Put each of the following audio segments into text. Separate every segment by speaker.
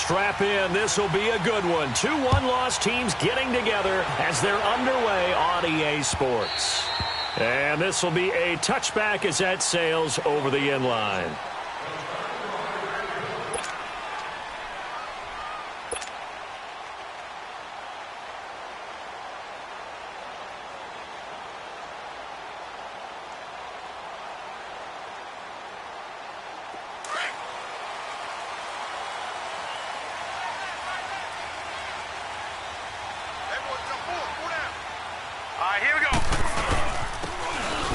Speaker 1: strap in. This will be a good one. 2 one-loss teams getting together as they're underway on EA Sports. And this will be a touchback as that sails over the end line.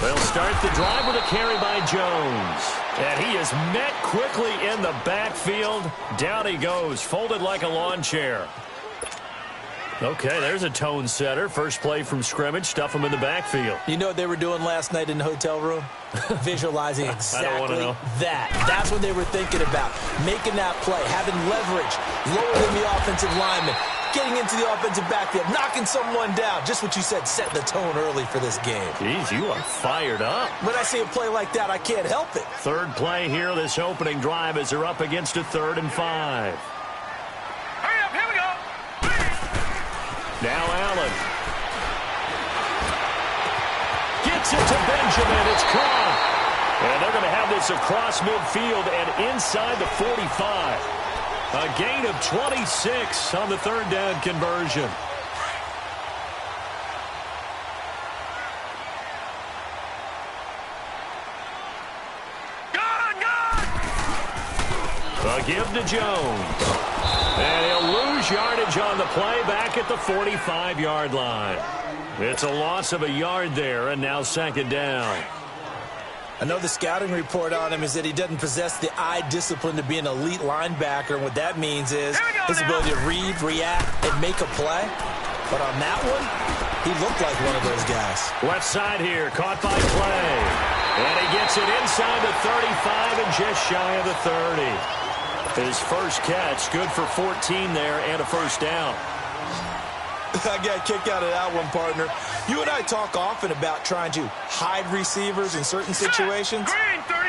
Speaker 1: They'll start the drive with a carry by Jones. And he is met quickly in the backfield. Down he goes, folded like a lawn chair. Okay, there's a tone setter. First play from scrimmage, stuff him in the backfield.
Speaker 2: You know what they were doing last night in the hotel room? Visualizing exactly that. That's what they were thinking about. Making that play, having leverage, lowering the offensive lineman, getting into the offensive backfield, knocking someone down. Just what you said, setting the tone early for this game.
Speaker 1: Jeez, you are fired up.
Speaker 2: When I see a play like that, I can't help it.
Speaker 1: Third play here, this opening drive as they're up against a 3rd and 5.
Speaker 3: Hurry up, here we go.
Speaker 1: Now Allen. Gets it to Benjamin. It's caught. And they're going to have this across midfield and inside the 45. A gain of 26 on the 3rd down conversion. A give to Jones. And he'll lose yardage on the play back at the 45-yard line. It's a loss of a yard there, and now 2nd down.
Speaker 2: I know the scouting report on him is that he doesn't possess the eye discipline to be an elite linebacker. And what that means is his ability to read, react, and make a play. But on that one, he looked like one of those guys.
Speaker 1: Left side here, caught by Clay. And he gets it inside the 35 and just shy of the 30. His first catch, good for 14 there and a 1st down.
Speaker 2: I got a kick out of that one, partner. You and I talk often about trying to hide receivers in certain situations,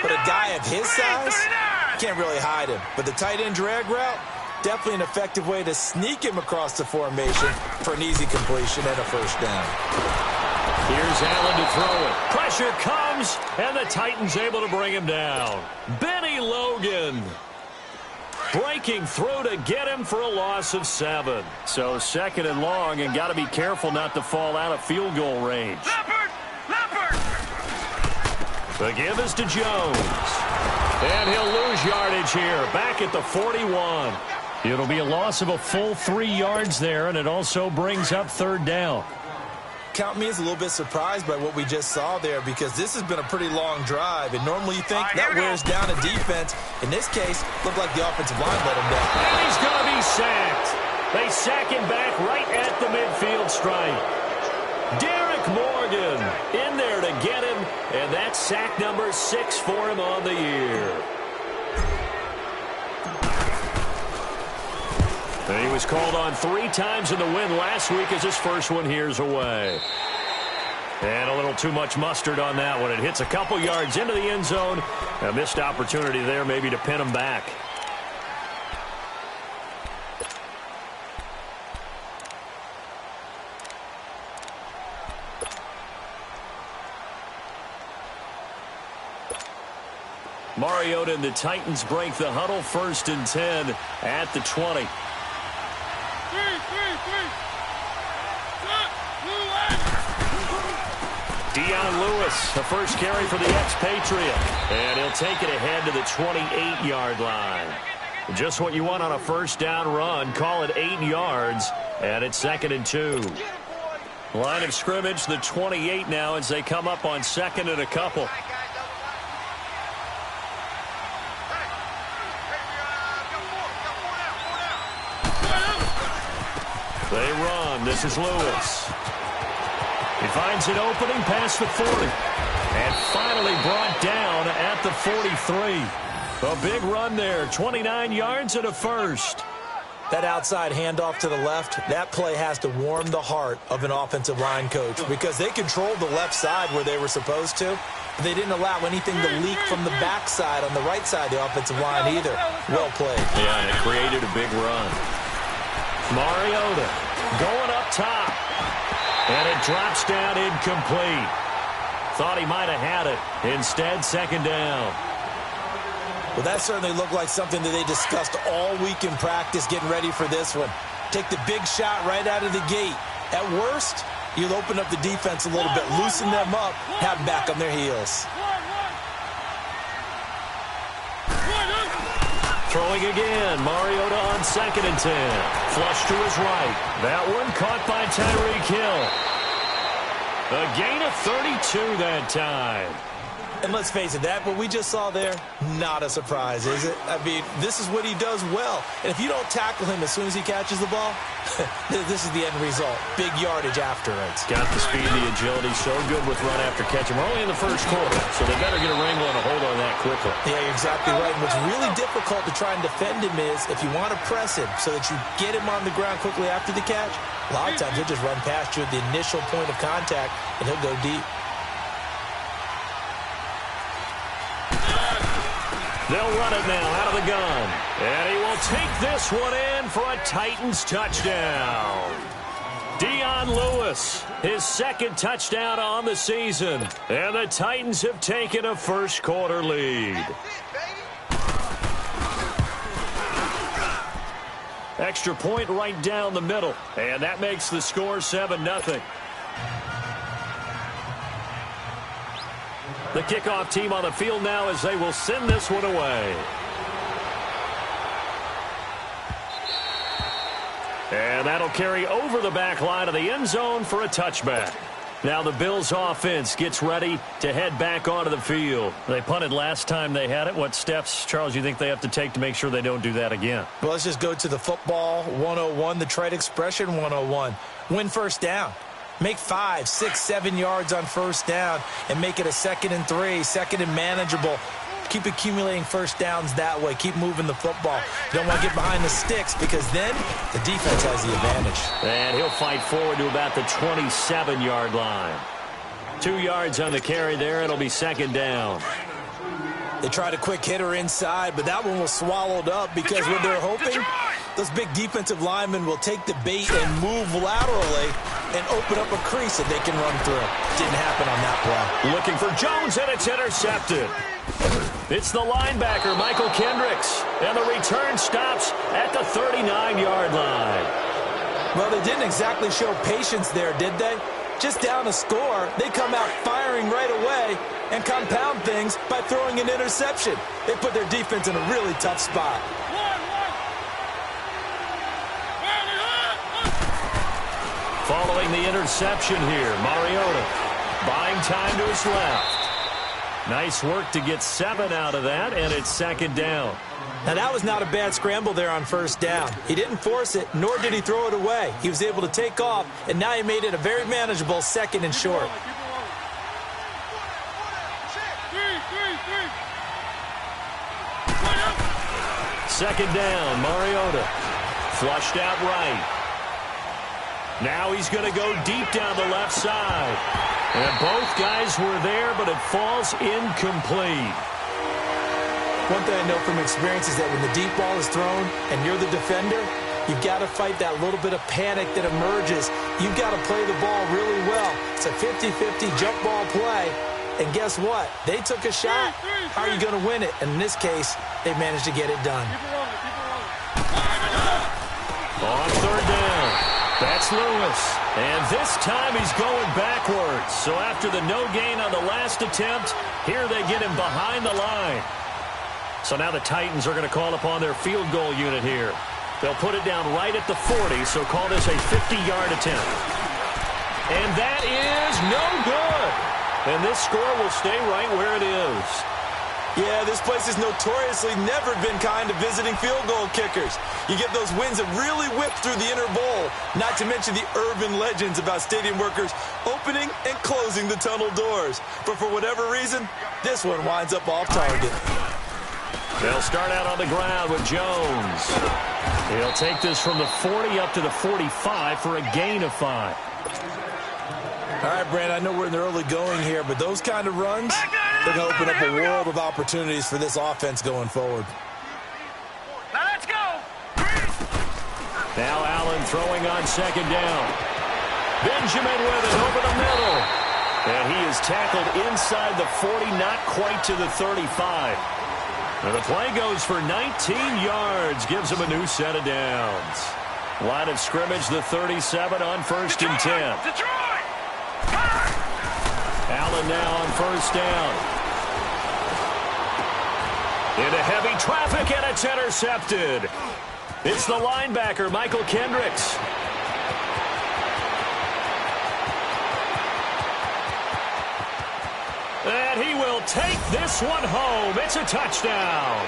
Speaker 2: but a guy of his size, can't really hide him. But the tight end drag route, definitely an effective way to sneak him across the formation for an easy completion and a 1st down.
Speaker 1: Here's Allen to throw it. Pressure comes, and the Titans able to bring him down. Benny Logan breaking through to get him for a loss of 7. So 2nd and long, and got to be careful not to fall out of field goal range.
Speaker 3: Leopard!
Speaker 1: The give is to Jones. And he'll lose yardage here, back at the 41. It'll be a loss of a full 3 yards there, and it also brings up 3rd down.
Speaker 2: Count me as a little bit surprised by what we just saw there, because this has been a pretty long drive, and normally you think that wears down a defense. In this case, looked like the offensive line let him down.
Speaker 1: And he's going to be sacked. They sack him back right at the midfield stripe. Derek Morgan in there to get him, and that's sack number 6 for him on the year. And he was called on 3 times in the win last week as his first one here's away. And a little too much mustard on that one. It hits a couple yards into the end zone. A missed opportunity there maybe to pin him back. Mariota and the Titans break the huddle, 1st and 10 at the 20. Dion Lewis, the first carry for the expatriate. And he'll take it ahead to the 28-yard line. Just what you want on a 1st down run. Call it 8 yards, and it's 2nd and 2. Line of scrimmage, the 28 now as they come up on 2nd and a couple. They run. This is Lewis. He finds an opening past the 40. And finally brought down at the 43. A big run there. 29 yards and a 1st.
Speaker 2: That outside handoff to the left, that play has to warm the heart of an offensive line coach, because they controlled the left side where they were supposed to. But they didn't allow anything to leak from the backside on the right side of the offensive line either. Well played.
Speaker 1: Yeah, and it created a big run. Mariota going up top. And it drops down incomplete. Thought he might have had it. Instead, second down.
Speaker 2: Well, that certainly looked like something that they discussed all week in practice getting ready for this one. Take the big shot right out of the gate. At worst, you'll open up the defense a little bit, loosen them up, have them back on their heels.
Speaker 1: Throwing again. Mariota on 2nd and 10. Flush to his right. That one caught by Tyreek Hill. A gain of 32 that time.
Speaker 2: And let's face it, that what we just saw there, not a surprise, is it? I mean, this is what he does well. And if you don't tackle him as soon as he catches the ball, this is the end result. Big yardage afterwards.
Speaker 1: Got the speed, the agility, so good with run after catch. And we're only in the first quarter, so they better get a wrangle and a hold on that quickly.
Speaker 2: Yeah, you're exactly right. And what's really difficult to try and defend him is if you want to press him so that you get him on the ground quickly after the catch, a lot of times he'll just run past you at the initial point of contact, and he'll go deep.
Speaker 1: They'll run it now out of the gun. And he will take this one in for a Titans touchdown. Dion Lewis, his 2nd touchdown on the season. And the Titans have taken a first quarter lead. Extra point right down the middle. And that makes the score 7-0. The kickoff team on the field now as they will send this one away. And that'll carry over the back line of the end zone for a touchback. Now the Bills offense gets ready to head back onto the field. They punted last time they had it. What steps, Charles, you think they have to take to make sure they don't do that again?
Speaker 2: Well, let's just go to the football 101, the trade expression 101. Win first down. Make 5, 6, 7 yards on first down and make it a 2nd and 3, 2nd and manageable. Keep accumulating first downs that way. Keep moving the football. You don't want to get behind the sticks because then the defense has the advantage.
Speaker 1: And he'll fight forward to about the 27-yard line. 2 yards on the carry there. It'll be 2nd down.
Speaker 2: They tried a quick hitter inside, but that one was swallowed up because what they're hoping, those big defensive linemen will take the bait and move laterally and open up a crease that they can run through. Didn't happen on that play.
Speaker 1: Looking for Jones, and it's intercepted. It's the linebacker, Michael Kendricks, and the return stops at the 39-yard line.
Speaker 2: Well, they didn't exactly show patience there, did they? Just down a score, they come out firing right away and compound things by throwing an interception. They put their defense in a really tough spot.
Speaker 1: Following the interception here, Mariota buying time to his left. Nice work to get 7 out of that, and it's 2nd down.
Speaker 2: Now, that was not a bad scramble there on first down. He didn't force it, nor did he throw it away. He was able to take off, and now he made it a very manageable 2nd and short.
Speaker 1: Second down, Mariota. Flushed out right. Now he's going to go deep down the left side. And both guys were there, but it falls incomplete.
Speaker 2: One thing I know from experience is that when the deep ball is thrown and you're the defender, you've got to fight that little bit of panic that emerges. You've got to play the ball really well. It's a 50-50 jump ball play. And guess what? They took a shot. How are you going to win it? And in this case, they managed to get it done.
Speaker 1: On third down, that's Lewis. And this time he's going backwards. So after the no gain on the last attempt, here they get him behind the line. So now the Titans are going to call upon their field goal unit here. They'll put it down right at the 40, so call this a 50-yard attempt. And that is no good. And this score will stay right where it is.
Speaker 2: Yeah, this place has notoriously never been kind to visiting field goal kickers. You get those wins that really whip through the inner bowl, not to mention the urban legends about stadium workers opening and closing the tunnel doors. But for whatever reason, this one winds up off target.
Speaker 1: They'll start out on the ground with Jones. He'll take this from the 40 up to the 45 for a gain of 5.
Speaker 2: All right, Brand, I know we're in the early going here, but those kind of runs, They're going to open up a world of opportunities for this offense going forward.
Speaker 3: Now let's go.
Speaker 1: Now Allen throwing on second down. Benjamin with it over the middle. And he is tackled inside the 40, not quite to the 35. And the play goes for 19 yards, gives him a new set of downs. Line of scrimmage, the 37 on 1st and 10.
Speaker 3: Detroit!
Speaker 1: Allen now on 1st down. Into heavy traffic, and it's intercepted. It's the linebacker, Michael Kendricks. And he will take this one home. It's a touchdown.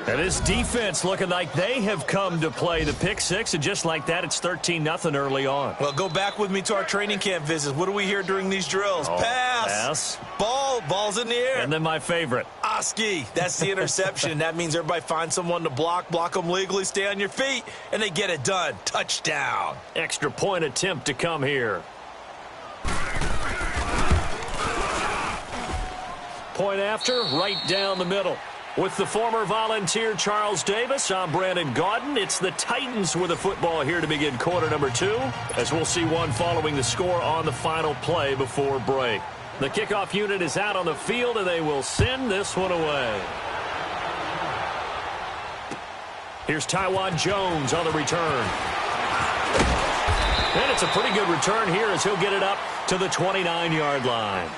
Speaker 1: And this defense looking like they have come to play the pick six, and just like that, it's 13-0 early on.
Speaker 2: Well, go back with me to our training camp visits. What do we hear during these drills? Pass. Ball's in the air.
Speaker 1: And then my favorite.
Speaker 2: Oski. That's the interception. That means everybody finds someone to block them legally, stay on your feet, and they get it done. Touchdown.
Speaker 1: Extra point attempt to come here. Point after, right down the middle. With the former Volunteer Charles Davis, I'm Brandon Gaudin. It's the Titans with a football here to begin quarter number 2, as we'll see one following the score on the final play before break. The kickoff unit is out on the field, and they will send this one away. Here's Tywan Jones on the return. And it's a pretty good return here as he'll get it up to the 29-yard line.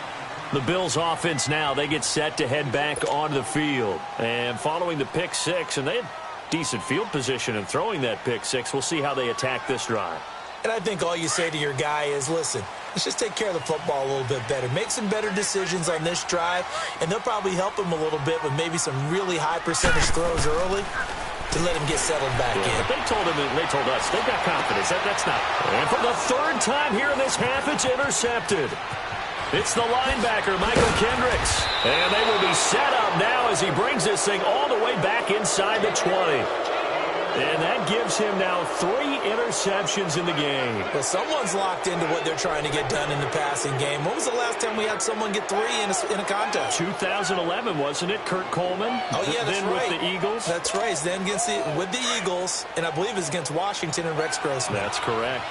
Speaker 1: The Bills offense now, they get set to head back onto the field. And following the pick six, and they had decent field position in throwing that pick six, we'll see how they attack this drive.
Speaker 2: And I think all you say to your guy is, listen, let's just take care of the football a little bit better. Make some better decisions on this drive, and they'll probably help him a little bit with maybe some really high percentage throws early to let him get settled back in.
Speaker 1: But they told us, they've got confidence. That's not. And for the third time here in this half, it's intercepted. It's the linebacker, Michael Kendricks. And they will be set up now as he brings this thing all the way back inside the 20. And that gives him now 3 interceptions in the game.
Speaker 2: Well, someone's locked into what they're trying to get done in the passing game. When was the last time we had someone get 3 in a contest?
Speaker 1: 2011, wasn't it? Kurt Coleman.
Speaker 2: Oh, yeah, that's
Speaker 1: then
Speaker 2: right.
Speaker 1: With the Eagles.
Speaker 2: That's right. Then with the Eagles, and I believe it's against Washington and Rex Grossman.
Speaker 1: That's correct.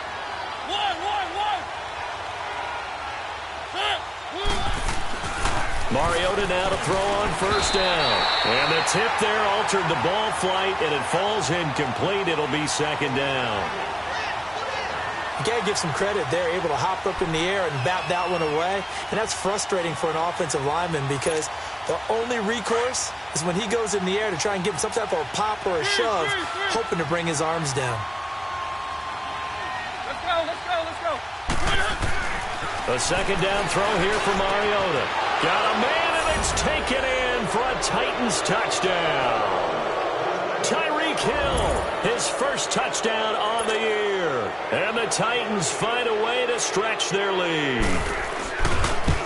Speaker 1: Mariota now to throw on first down. And the tip there altered the ball flight, and it falls incomplete. It'll be second down.
Speaker 2: You got to give some credit there, able to hop up in the air and bat that one away. And that's frustrating for an offensive lineman because the only recourse is when he goes in the air to try and give some type of a pop or a shove, hoping to bring his arms down.
Speaker 3: Let's go.
Speaker 1: A second down throw here for Mariota. Got a man, and it's taken in for a Titans touchdown. Tyreek Hill, his first touchdown on the year. And the Titans find a way to stretch their lead.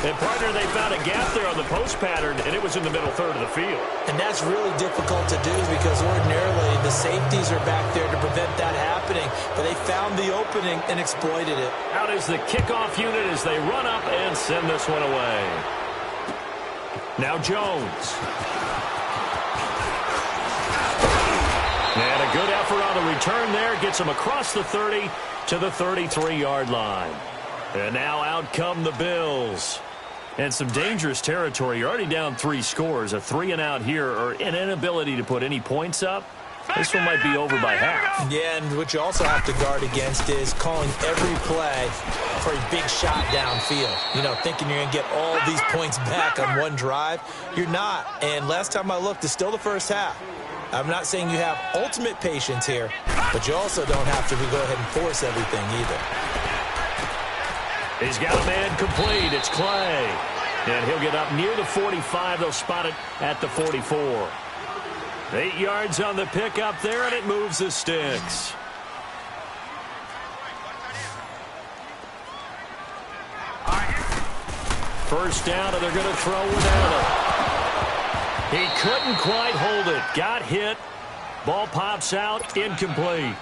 Speaker 1: And, partner, they found a gap there on the post pattern, and it was in the middle third of the field.
Speaker 2: And that's really difficult to do because ordinarily the safeties are back there to prevent that happening. But they found the opening and exploited it.
Speaker 1: Out is the kickoff unit as they run up and send this one away. Now Jones. And a good effort on the return there. Gets him across the 30 to the 33-yard line. And now out come the Bills. And some dangerous territory. You're already down 3 scores. A 3-and-out here or an inability to put any points up. This one might be over by half.
Speaker 2: Yeah, and what you also have to guard against is calling every play for a big shot downfield. You know, thinking you're going to get all these points back on one drive. You're not. And last time I looked, it's still the first half. I'm not saying you have ultimate patience here, but you also don't have to go ahead and force everything either.
Speaker 1: He's got a man complete. It's Clay. And he'll get up near the 45. They'll spot it at the 44. 8 yards on the pickup there, and it moves the sticks. First down, and they're going to throw without it. He couldn't quite hold it. Got hit. Ball pops out. Incomplete.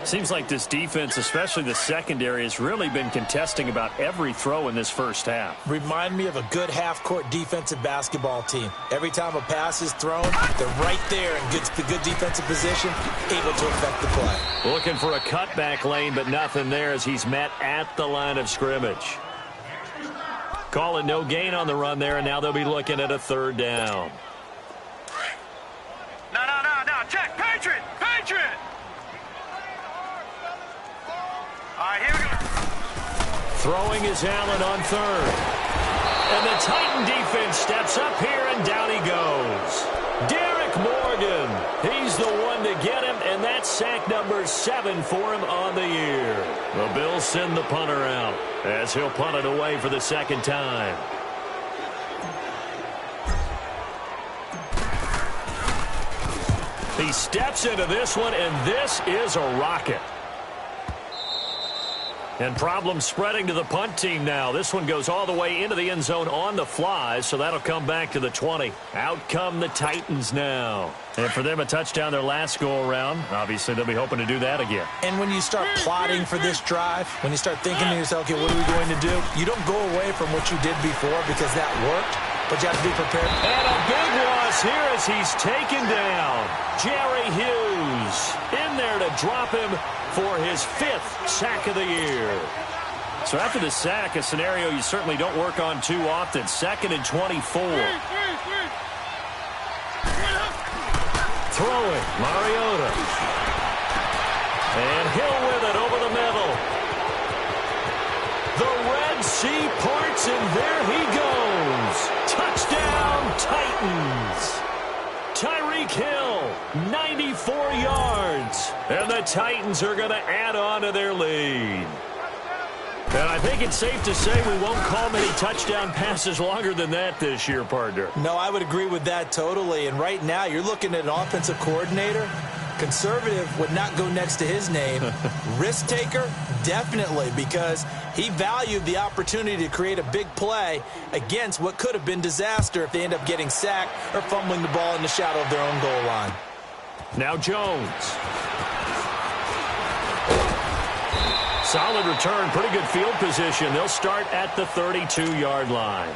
Speaker 1: Seems like this defense, especially the secondary, has really been contesting about every throw in this first half.
Speaker 2: Remind me of a good half-court defensive basketball team. Every time a pass is thrown, they're right there in good defensive position, able to affect the play.
Speaker 1: Looking for a cutback lane, but nothing there as he's met at the line of scrimmage. Call it no gain on the run there, and now they'll be looking at a third down.
Speaker 3: No. Check. Patriot. All right, here we go.
Speaker 1: Throwing is Allen on third. And the Titan defense steps up here, and down he goes. Derek Morgan, he's the one to get him, and that's sack number 7 for him on the year. The Bills send the punter out as he'll punt it away for the second time. He steps into this one, and this is a rocket. And problems spreading to the punt team now. This one goes all the way into the end zone on the fly, so that'll come back to the 20. Out come the Titans now. And for them, a touchdown their last go-around. Obviously, they'll be hoping to do that again.
Speaker 2: And when you start plotting for this drive, when you start thinking to yourself, okay, what are we going to do? You don't go away from what you did before because that worked, but you have to be prepared.
Speaker 1: And a big loss here as he's taken down. Jerry Hughes in there to drop him for his 5th sack of the year. So after the sack, a scenario you certainly don't work on too often. 2nd and 24. Throwing, Mariota. And Hill with it over the middle. The Red Sea parts, and there he goes. Touchdown, Titans. Tyreek Hill, 94 yards. And the Titans are going to add on to their lead. And I think it's safe to say we won't call many touchdown passes longer than that this year, partner.
Speaker 2: No, I would agree with that totally. And right now, you're looking at an offensive coordinator. Conservative would not go next to his name. Risk taker, definitely, because he valued the opportunity to create a big play against what could have been disaster if they end up getting sacked or fumbling the ball in the shadow of their own goal line.
Speaker 1: Now Jones. Solid return, pretty good field position. They'll start at the 32-yard line.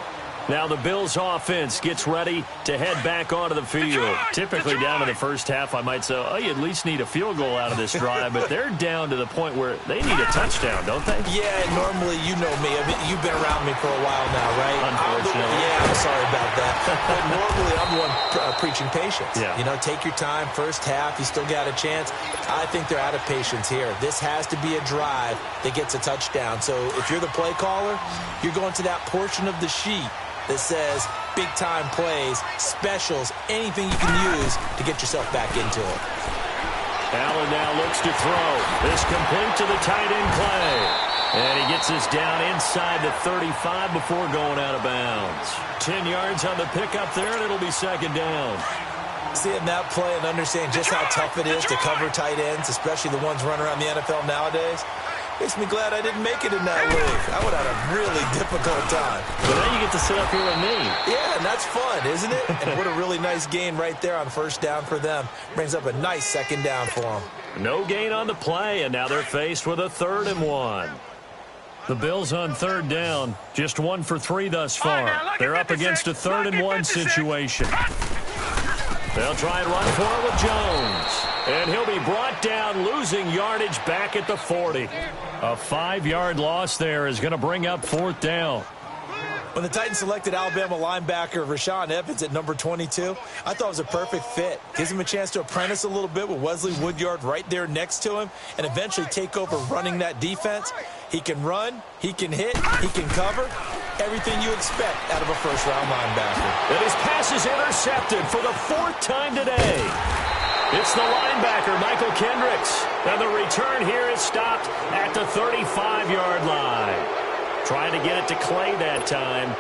Speaker 1: Now the Bills offense gets ready to head back onto the field. Typically down in the first half, I might say, oh, you at least need a field goal out of this drive, but they're down to the point where they need a touchdown, don't they?
Speaker 2: Yeah, normally, you know me. I mean, you've been around me for a while now, right?
Speaker 1: Unfortunately.
Speaker 2: I'm sorry about that. But normally, I'm the one preaching patience.
Speaker 1: Yeah.
Speaker 2: You know, take your time. First half, you still got a chance. I think they're out of patience here. This has to be a drive that gets a touchdown. So if you're the play caller, you're going to that portion of the sheet that says big-time plays, specials, anything you can use to get yourself back into it.
Speaker 1: Allen now looks to throw. This complete to the tight end Clay. And he gets this down inside the 35 before going out of bounds. 10 yards on the pickup there, and it'll be second down.
Speaker 2: Seeing that play and understanding just how tough it is to cover tight ends, especially the ones running around the NFL nowadays, makes me glad I didn't make it in that league. I would have had a really difficult time.
Speaker 1: But now you get to sit up here with me.
Speaker 2: Yeah, and that's fun, isn't it? And what a really nice gain right there on first down for them. Brings up a nice second down for them.
Speaker 1: No gain on the play, and now they're faced with a 3rd and 1. The Bills on 3rd down, just 1 for 3 thus far. They're up against a 3rd and 1 situation. They'll try and run for it with Jones. And he'll be brought down, losing yardage back at the 40. A 5-yard loss there is going to bring up 4th down.
Speaker 2: When the Titans selected Alabama linebacker Rashaan Evans at number 22, I thought it was a perfect fit. Gives him a chance to apprentice a little bit with Wesley Woodyard right there next to him and eventually take over running that defense. He can run, he can hit, he can cover. Everything you expect out of a first-round linebacker.
Speaker 1: And his pass is intercepted for the 4th time today. It's the linebacker, Michael Kendricks. And the return here is stopped at the 35-yard line. Trying to get it to Clay that time.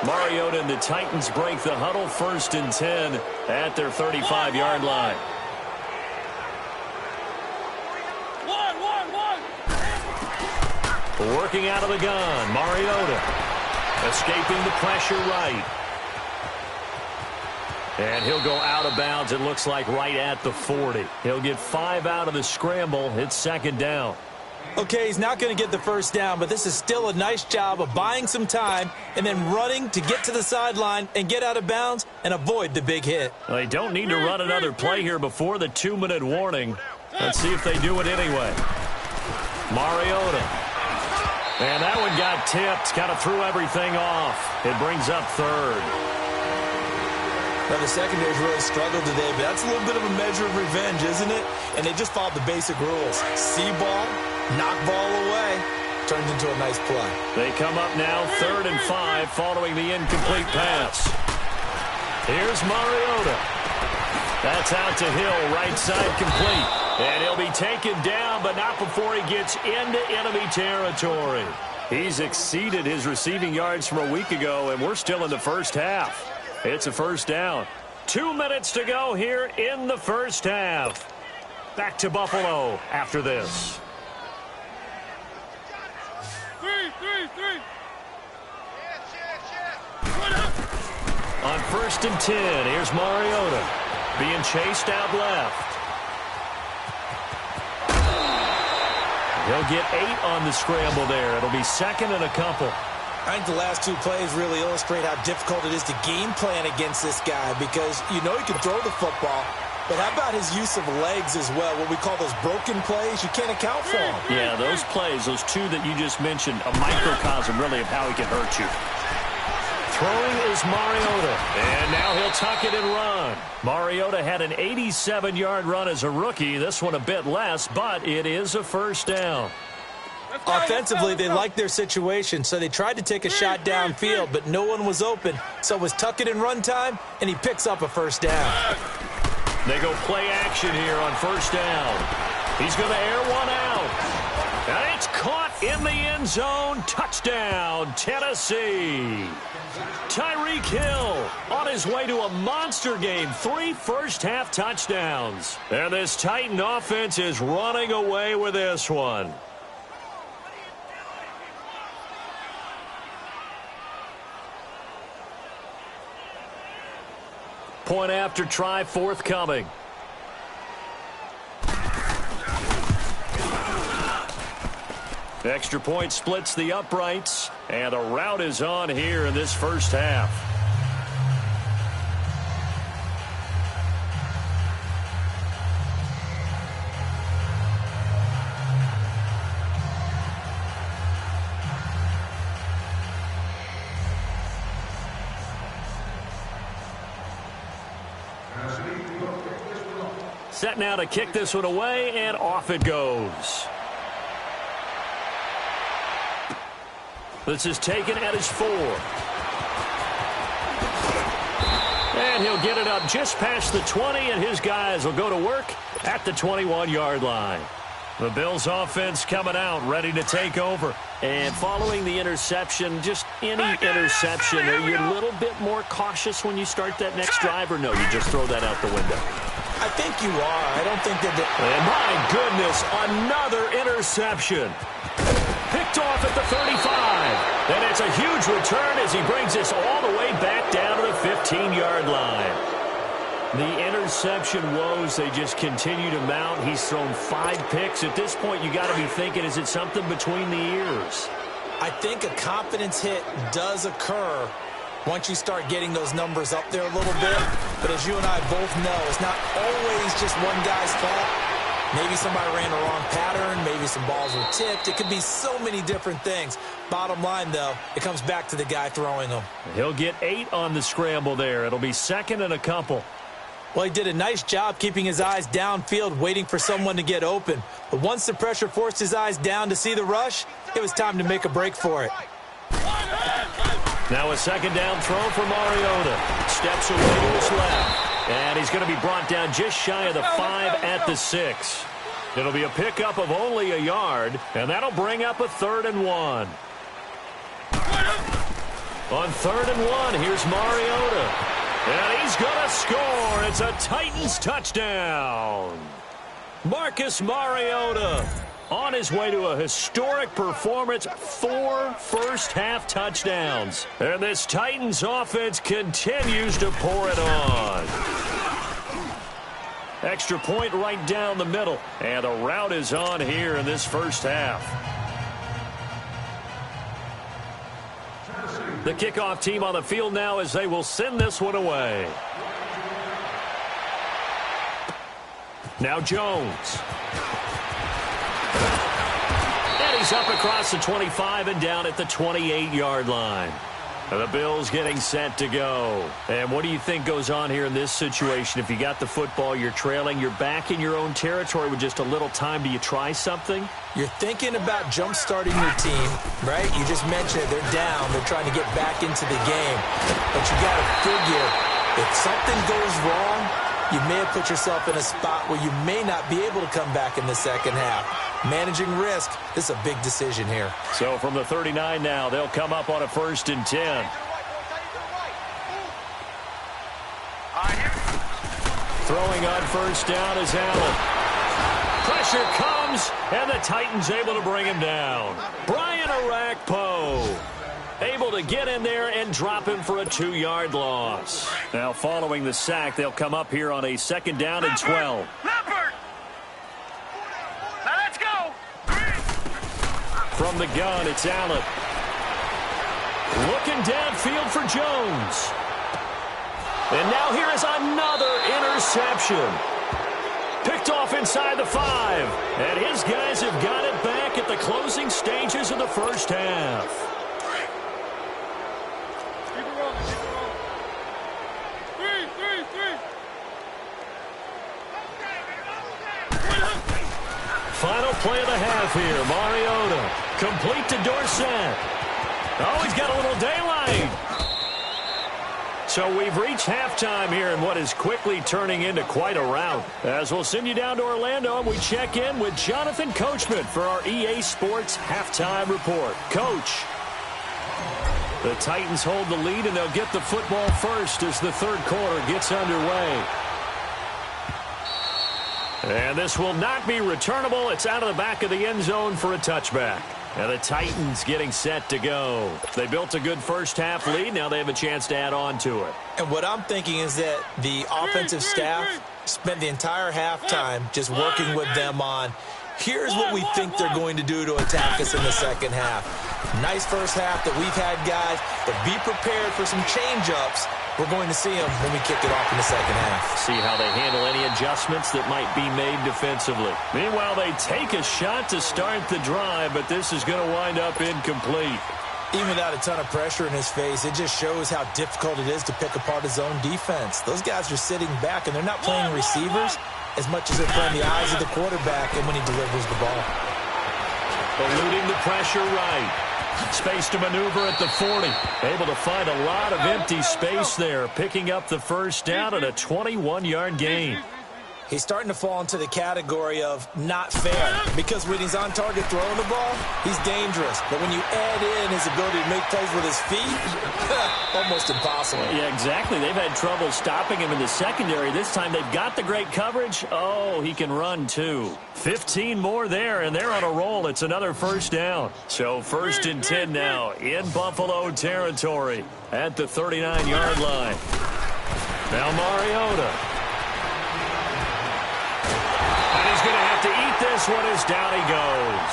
Speaker 1: Mariota and the Titans break the huddle, 1st and 10 at their 35-yard line. Working out of the gun, Mariota. Escaping the pressure right. And he'll go out of bounds, it looks like, right at the 40. He'll get 5 out of the scramble. It's second down.
Speaker 2: Okay, he's not going to get the first down, but this is still a nice job of buying some time and then running to get to the sideline and get out of bounds and avoid the big hit.
Speaker 1: Well, they don't need to run another play here before the 2-minute warning. Let's see if they do it anyway. Mariota. And that one got tipped, kind of threw everything off. It brings up third.
Speaker 2: Now, the secondary's really struggled today, but that's a little bit of a measure of revenge, isn't it? And they just followed the basic rules. See ball, knock ball away, turns into a nice play.
Speaker 1: They come up now 3rd and 5 following the incomplete pass. Here's Mariota. That's out to Hill, right side complete. And he'll be taken down, but not before he gets into enemy territory. He's exceeded his receiving yards from a week ago, and we're still in the first half. It's a first down. 2 minutes to go here in the first half. Back to Buffalo after this.
Speaker 3: 3.
Speaker 1: On 1st and 10, here's Mariota. Being chased out left. He'll get 8 on the scramble there. It'll be second and a couple.
Speaker 2: I think the last 2 plays really illustrate how difficult it is to game plan against this guy because you know he can throw the football, but how about his use of legs as well, what we call those broken plays? You can't account for them.
Speaker 1: Yeah, those plays, those 2 that you just mentioned, a microcosm really of how he can hurt you. Throwing is Mariota, and now he'll tuck it and run. Mariota had an 87-yard run as a rookie. This one a bit less, but it is a first down.
Speaker 2: Offensively, they liked their situation, so they tried to take a shot downfield, but no one was open. So it was tuck it and run time, and he picks up a first down.
Speaker 1: They go play action here on first down. He's going to air one out. And it's caught in the end zone. Touchdown, Tennessee. Tyreek Hill on his way to a monster game. 3 first-half touchdowns. And this Titan offense is running away with this one. Point after try forthcoming. Extra point splits the uprights, and a rout is on here in this first half. Set now to kick this one away, and off it goes. This is taken at his 4. And he'll get it up just past the 20, and his guys will go to work at the 21-yard line. The Bills offense coming out, ready to take over. And following the interception, just any interception, are you a little bit more cautious when you start that next drive, or no, you just throw that out the window?
Speaker 2: I think you are. I don't think that...
Speaker 1: And my goodness, another interception. Picked off at the 35. And it's a huge return as he brings this all the way back down to the 15-yard line. The interception woes, they just continue to mount. He's thrown 5 picks. At this point, you got to be thinking, is it something between the ears?
Speaker 2: I think a confidence hit does occur once you start getting those numbers up there a little bit. But as you and I both know, it's not always just one guy's fault. Maybe somebody ran the wrong pattern. Maybe some balls were tipped. It could be so many different things. Bottom line, though, it comes back to the guy throwing them.
Speaker 1: He'll get 8 on the scramble there. It'll be second and a couple.
Speaker 2: Well, he did a nice job keeping his eyes downfield, waiting for someone to get open. But once the pressure forced his eyes down to see the rush, it was time to make a break for it.
Speaker 1: Now a second down throw for Mariota. Steps away to his left. And he's going to be brought down just shy of the 5 at the 6. It'll be a pickup of only a yard, and that'll bring up a 3rd and 1. On 3rd and 1, here's Mariota. And he's going to score. It's a Titans touchdown. Marcus Mariota On his way to a historic performance, 4 first-half touchdowns. And this Titans offense continues to pour it on. Extra point right down the middle. And the route is on here in this first half. The kickoff team on the field now as they will send this one away. Now Jones. And he's up across the 25 and down at the 28-yard line. And the Bills getting set to go. And what do you think goes on here in this situation? If you got the football, you're trailing, you're back in your own territory with just a little time. Do you try something?
Speaker 2: You're thinking about jump-starting your team, right? You just mentioned it. They're down. They're trying to get back into the game. But you got to figure, if something goes wrong, you may have put yourself in a spot where you may not be able to come back in the second half. Managing risk, this is a big decision here.
Speaker 1: So from the 39 now, they'll come up on a 1st and 10. Throwing on 1st down is Allen. Pressure comes, and the Titans able to bring him down. Brian Arakpo able to get in there and drop him for a 2-yard loss. Now following the sack, they'll come up here on a 2nd down and 12.
Speaker 3: Now let's go.
Speaker 1: From the gun, it's Allen. Looking downfield for Jones. And now here is another interception. Picked off inside the 5. And his guys have got it back at the closing stages of the first half. Final play of the half here. Mariota. Complete to Dorsett. Oh, he's got a little daylight. So we've reached halftime here in what is quickly turning into quite a rout. As we'll send you down to Orlando, and we check in with Jonathan Coachman for our EA Sports Halftime Report. Coach, the Titans hold the lead, and they'll get the football first as the 3rd quarter gets underway. And this will not be returnable. It's out of the back of the end zone for a touchback. And the Titans getting set to go. They built a good first half lead. Now they have a chance to add on to it.
Speaker 2: And what I'm thinking is that the offensive staff spent the entire halftime just working with them on, here's what we think they're going to do to attack us in the second half. Nice first half that we've had, guys, but be prepared for some change-ups. We're going to see them when we kick it off in the second half.
Speaker 1: See how they handle any adjustments that might be made defensively. Meanwhile, they take a shot to start the drive, but this is going to wind up incomplete.
Speaker 2: Even without a ton of pressure in his face, it just shows how difficult it is to pick apart his own defense. Those guys are sitting back, and they're not playing receivers as much as they're playing the eyes of the quarterback and when he delivers the ball.
Speaker 1: Eluding the pressure right. Space to maneuver at the 40. Able to find a lot of empty space there, picking up the 1st down and a 21-yard gain.
Speaker 2: He's starting to fall into the category of not fair, because when he's on target throwing the ball, he's dangerous. But when you add in his ability to make plays with his feet, almost impossible.
Speaker 1: Yeah, exactly. They've had trouble stopping him in the secondary. This time they've got the great coverage. Oh, he can run too. 15 more there, and they're on a roll. It's another 1st down. So 1st and 10 now in Buffalo territory at the 39-yard line. Now Mariota. Going to have to eat this one as down he goes.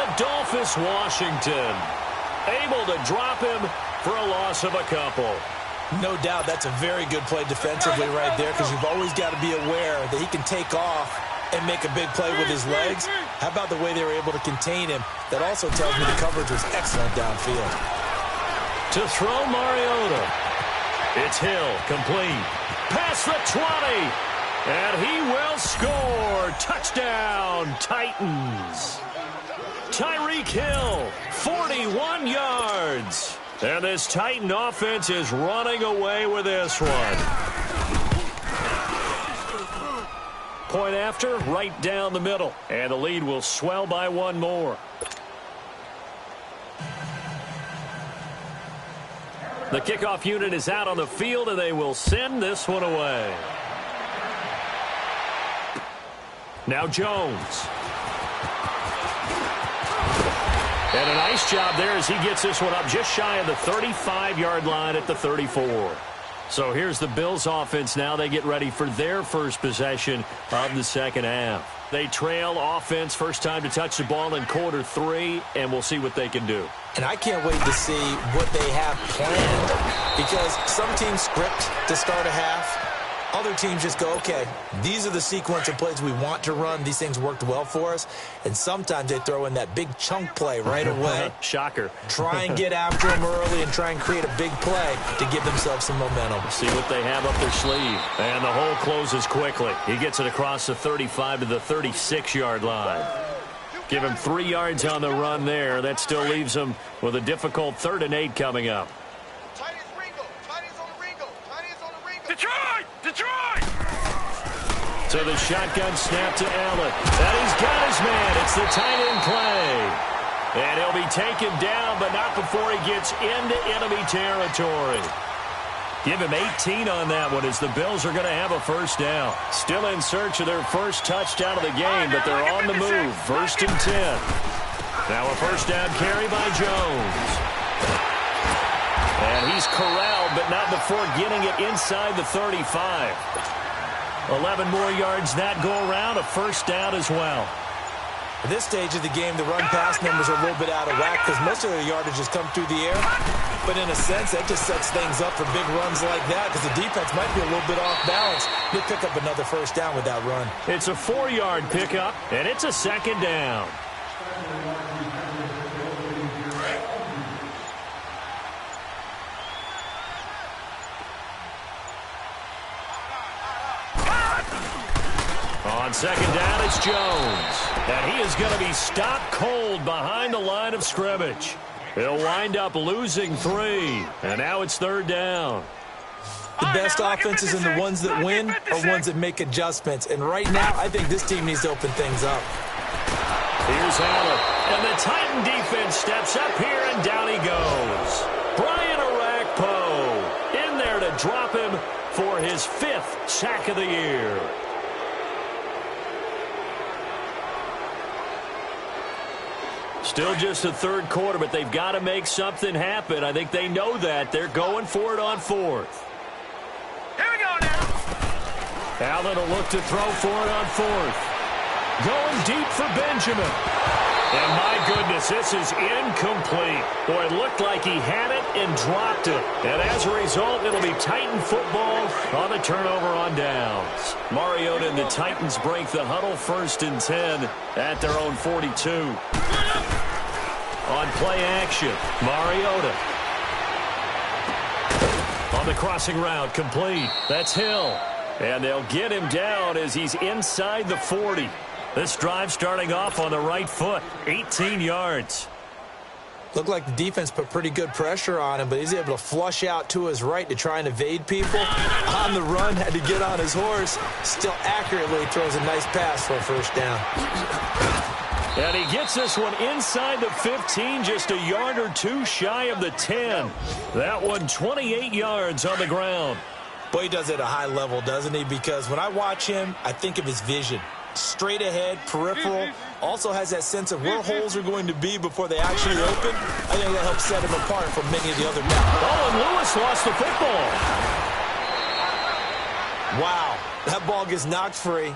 Speaker 1: Adolphus Washington able to drop him for a loss of a couple.
Speaker 2: No doubt that's a very good play defensively right there, because you've always got to be aware that he can take off and make a big play with his legs. How about the way they were able to contain him? That also tells me the coverage was excellent downfield.
Speaker 1: To throw Mariota. It's Hill, complete. Past the 20. And he will score. Touchdown, Titans. Tyreek Hill, 41 yards. And this Titan offense is running away with this one. Point after, right down the middle. And the lead will swell by 1 more. The kickoff unit is out on the field, and they will send this one away. Now Jones. And a nice job there as he gets this one up just shy of the 35-yard line at the 34. So here's the Bills offense now. They get ready for their first possession of the second half. They trail offense first time to touch the ball in quarter 3, and we'll see what they can do.
Speaker 2: And I can't wait to see what they have planned, because some teams script to start a half. Other teams just go, okay, these are the sequence of plays we want to run. These things worked well for us. And sometimes they throw in that big chunk play right away.
Speaker 1: Shocker.
Speaker 2: Try and get after them early and try and create a big play to give themselves some momentum.
Speaker 1: See what they have up their sleeve. And the hole closes quickly. He gets it across the 35 to the 36-yard line. Give him 3 yards on the run there. That still leaves him with a difficult 3rd and 8 coming up.
Speaker 3: Detroit!
Speaker 1: So the shotgun snap to Allen. And he's got his man. It's the tight end play. And he'll be taken down, but not before he gets into enemy territory. Give him 18 on that one as the Bills are going to have a first down. Still in search of their first touchdown of the game, but they're on the move. 1st and 10. Now a first down carry by Jones. And he's corralled, but not before getting it inside the 35. 11 more yards that go around, a first down as well.
Speaker 2: At this stage of the game, the run-pass numbers are a little bit out of whack because most of the yardage has come through the air. But in a sense, that just sets things up for big runs like that because the defense might be a little bit off balance. They pick up another first down with that run.
Speaker 1: It's a 4-yard pickup, and it's a second down. On second down, it's Jones. And he is going to be stopped cold behind the line of scrimmage. He'll wind up losing 3. And now it's 3rd down.
Speaker 2: The best offenses and the ones that win are ones that make adjustments. And right now, I think this team needs to open things up.
Speaker 1: Here's Allen. And the Titan defense steps up here, and down he goes. Brian Orakpo in there to drop him for his 5th sack of the year. Still just the 3rd quarter, but they've got to make something happen. I think they know that. They're going for it on 4th.
Speaker 3: Here we go now.
Speaker 1: Allen will look to throw for it on 4th. Going deep for Benjamin. And my goodness, this is incomplete. Boy, it looked like he had it and dropped it. And as a result, it'll be Titan football on the turnover on downs. Mariota and the Titans break the huddle 1st and 10 at their own 42. On play action, Mariota. On the crossing route, complete. That's Hill. And they'll get him down as he's inside the 40. This drive starting off on the right foot, 18 yards.
Speaker 2: Looked like the defense put pretty good pressure on him, but he's able to flush out to his right to try and evade people. On the run, had to get on his horse. Still accurately throws a nice pass for a first down.
Speaker 1: And he gets this one inside the 15, just a yard or 2 shy of the 10. That one 28 yards on the ground.
Speaker 2: Boy, he does it at a high level, doesn't he? Because when I watch him, I think of his vision. Straight ahead, peripheral, also has that sense of where holes are going to be before they actually open. I think that helps set him apart from many of the other guys.
Speaker 1: Oh, and Lewis lost the football.
Speaker 2: Wow, that ball gets knocked free,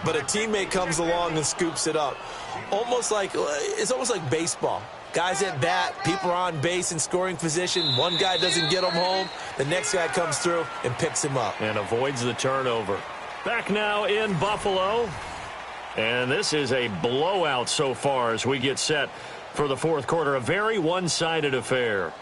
Speaker 2: but a teammate comes along and scoops it up. It's almost like baseball. Guys at bat, people are on base in scoring position. One guy doesn't get him home. The next guy comes through and picks him up.
Speaker 1: And avoids the turnover. Back now in Buffalo. And this is a blowout so far as we get set for the 4th quarter. A very one-sided affair.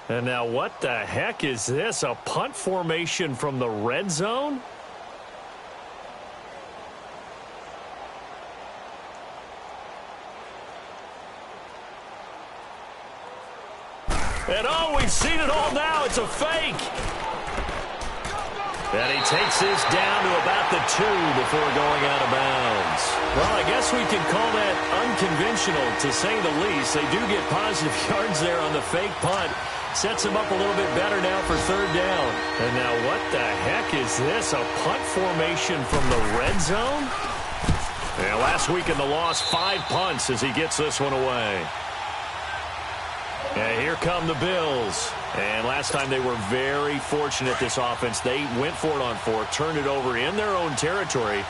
Speaker 1: And now what the heck is this? A punt formation from the red zone? And oh, we've seen it all now. It's a fake. And he takes this down to about the 2 before going out of bounds. Well, I guess we can call that unconventional, to say the least. They do get positive yards there on the fake punt. Sets him up a little bit better now for third down. And now what the heck is this? A punt formation from the red zone? And last week in the loss, 5 punts as he gets this one away. And here come the Bills. And last time they were very fortunate, this offense. They went for it on 4, turned it over in their own territory,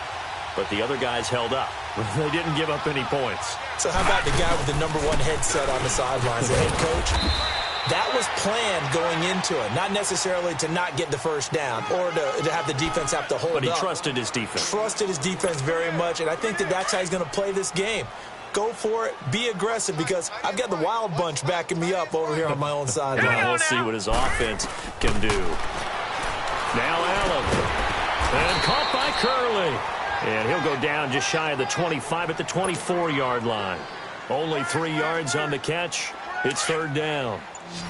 Speaker 1: but the other guys held up. They didn't give up any points.
Speaker 2: So how about the guy with the #1 headset on the sidelines, the head coach? That was planned going into it, not necessarily to not get the first down or to have the defense have to hold up.
Speaker 1: But he trusted his defense.
Speaker 2: Trusted his defense very much, and I think that's how he's going to play this game. Go for it. Be aggressive, because I've got the wild bunch backing me up over here on my own sideline.
Speaker 1: We'll see what his offense can do. Now Allen. And caught by Curley. And he'll go down just shy of the 25 at the 24-yard line. Only 3 yards on the catch. It's third down.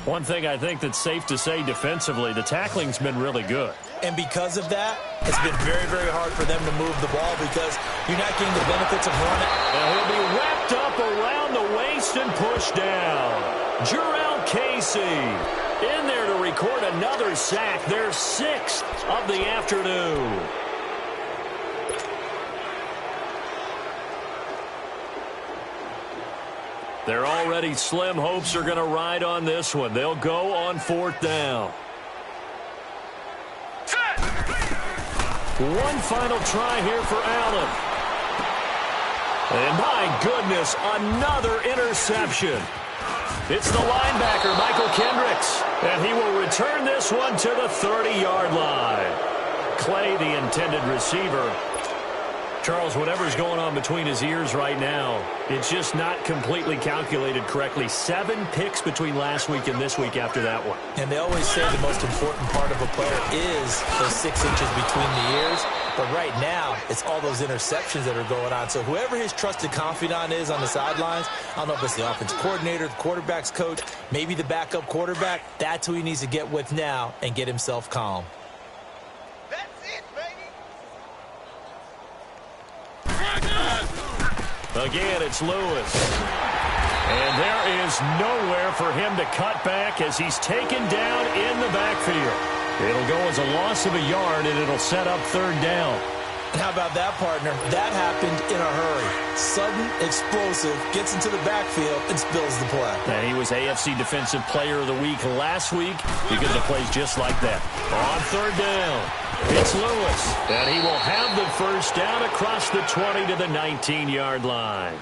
Speaker 1: One thing I think that's safe to say defensively, the tackling's been really good.
Speaker 2: And because of that, it's been very, very hard for them to move the ball because you're not getting the benefits of running.
Speaker 1: And he'll be wrapped up around the waist and pushed down. Jarrell Casey in there to record another sack, their 6th of the afternoon. Their already slim hopes are going to ride on this one. They'll go on 4th down. One final try here for Allen. And my goodness, another interception. It's the linebacker, Michael Kendricks. And he will return this one to the 30-yard line. Clay, the intended receiver. Charles, whatever's going on between his ears right now, it's just not completely calculated correctly. 7 picks between last week and this week after that one.
Speaker 2: And they always say the most important part of a player is those 6 inches between the ears. But right now, it's all those interceptions that are going on. So whoever his trusted confidant is on the sidelines, I don't know if it's the offensive coordinator, the quarterback's coach, maybe the backup quarterback, that's who he needs to get with now and get himself calm.
Speaker 1: Again, it's Lewis. And there is nowhere for him to cut back as he's taken down in the backfield. It'll go as a loss of a yard, and it'll set up third down.
Speaker 2: And how about that, partner? That happened in a hurry. Sudden, explosive, gets into the backfield, and spills the play.
Speaker 1: And he was AFC Defensive Player of the Week last week because of plays just like that. On third down, it's Lewis. And he will have the first down across the 20 to the 19-yard line.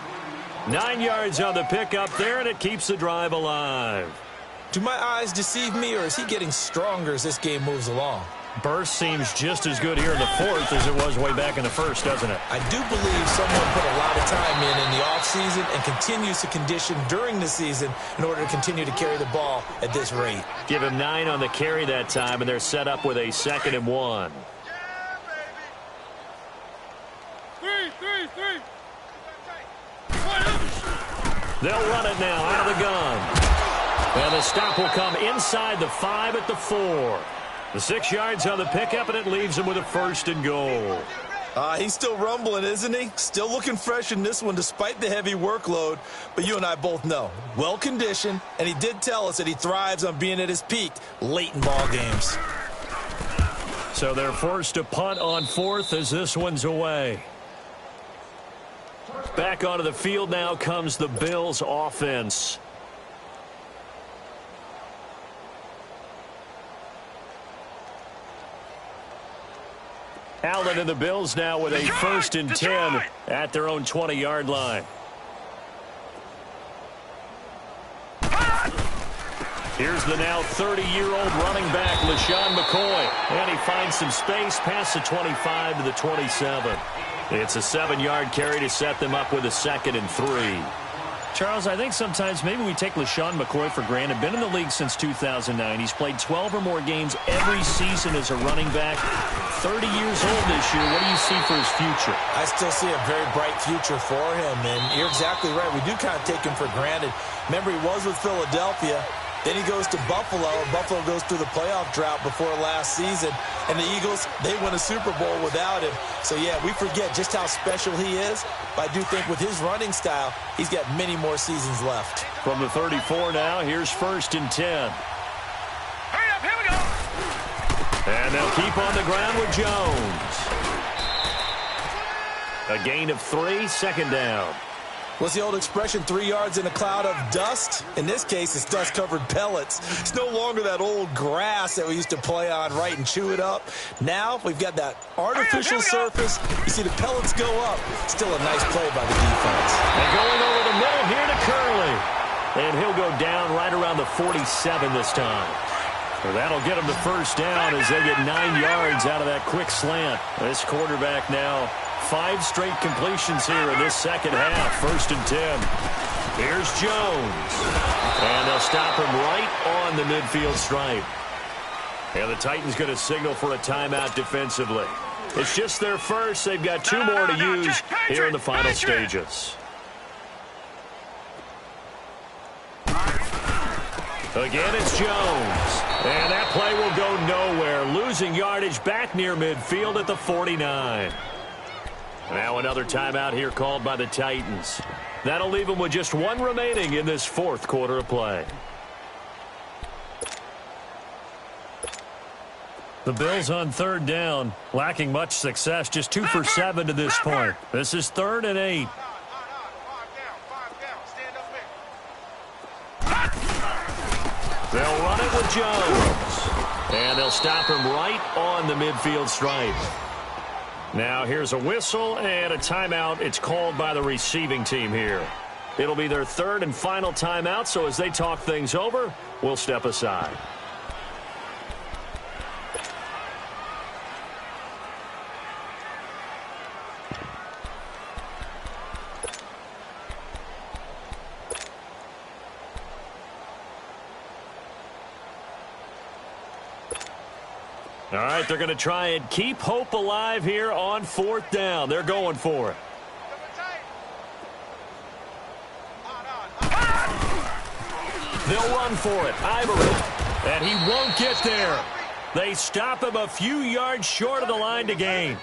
Speaker 1: 9 yards on the pickup there, and it keeps the drive alive.
Speaker 2: Do my eyes deceive me, or is he getting stronger as this game moves along?
Speaker 1: Burst seems just as good here in the 4th as it was way back in the 1st, doesn't it?
Speaker 2: I do believe someone put a lot of time in the offseason and continues to condition during the season in order to continue to carry the ball at this rate.
Speaker 1: Give him 9 on the carry that time, and they're set up with a 2nd and 1. They'll run it now out of the gun. And the stop will come inside the 5 at the 4. The 6 yards on the pickup, and it leaves him with a 1st and goal.
Speaker 2: He's still rumbling, isn't he? Still looking fresh in this one despite the heavy workload. But you and I both know, well-conditioned, and he did tell us that he thrives on being at his peak late in ball games.
Speaker 1: So they're forced to punt on 4th as this one's away. Back onto the field now comes the Bills offense. Allen and the Bills now with a 1st and 10 at their own 20-yard line. Here's the now 30-year-old running back, LaShawn McCoy. And he finds some space past the 25 to the 27. It's a 7-yard carry to set them up with a 2nd and 3. Charles, I think sometimes maybe we take LaShawn McCoy for granted. Been in the league since 2009. He's played 12 or more games every season as a running back. 30 years old this year. What do you see for his future?
Speaker 2: I still see a very bright future for him, and you're exactly right. We do kind of take him for granted. Remember, he was with Philadelphia. Then he goes to Buffalo. Buffalo goes through the playoff drought before last season. And the Eagles, they win a Super Bowl without him. So, yeah, we forget just how special he is. But I do think with his running style, he's got many more seasons left.
Speaker 1: From the 34 now, here's 1st and 10. And they'll keep on the ground with Jones. A gain of 3, second down.
Speaker 2: What's the old expression, 3 yards in a cloud of dust? In this case, it's dust-covered pellets. It's no longer that old grass that we used to play on, right, and chew it up. Now we've got that artificial surface. You see the pellets go up. Still a nice play by the defense.
Speaker 1: And going over the middle here to Curley. And he'll go down right around the 47 this time. So that'll get him the first down as they get 9 yards out of that quick slant. This quarterback now 5 straight completions here in this second half. 1st and 10. Here's Jones. And they'll stop him right on the midfield stripe. And the Titans going to signal for a timeout defensively. It's just their first. They've got 2 more to use here in the final stages. Again, it's Jones. And that play will go nowhere. Losing yardage back near midfield at the 49. Now another timeout here called by the Titans. That'll leave them with just 1 remaining in this 4th quarter of play. The Bills on 3rd down, lacking much success, just 2 for 7 to this point. This is 3rd and 8. They'll run it with Jones. And they'll stop him right on the midfield stripe. Now here's a whistle and a timeout. It's called by the receiving team here. It'll be their 3rd and final timeout, so as they talk things over, we'll step aside. All right, they're going to try and keep hope alive here on 4th down. They're going for it. They'll run for it. Ivory. And he won't get there. They stop him a few yards short of the line to gain.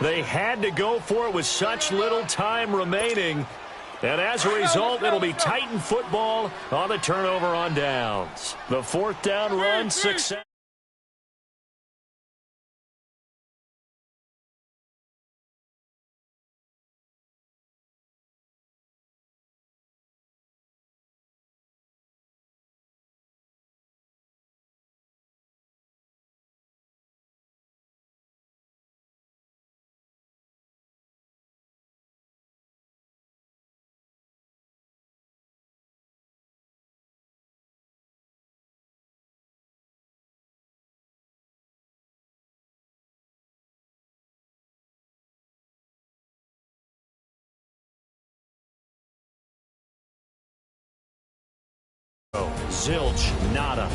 Speaker 1: They had to go for it with such little time remaining. And as a result, it'll be Titan football on the turnover on downs. The 4th down run success. Zilch, nada.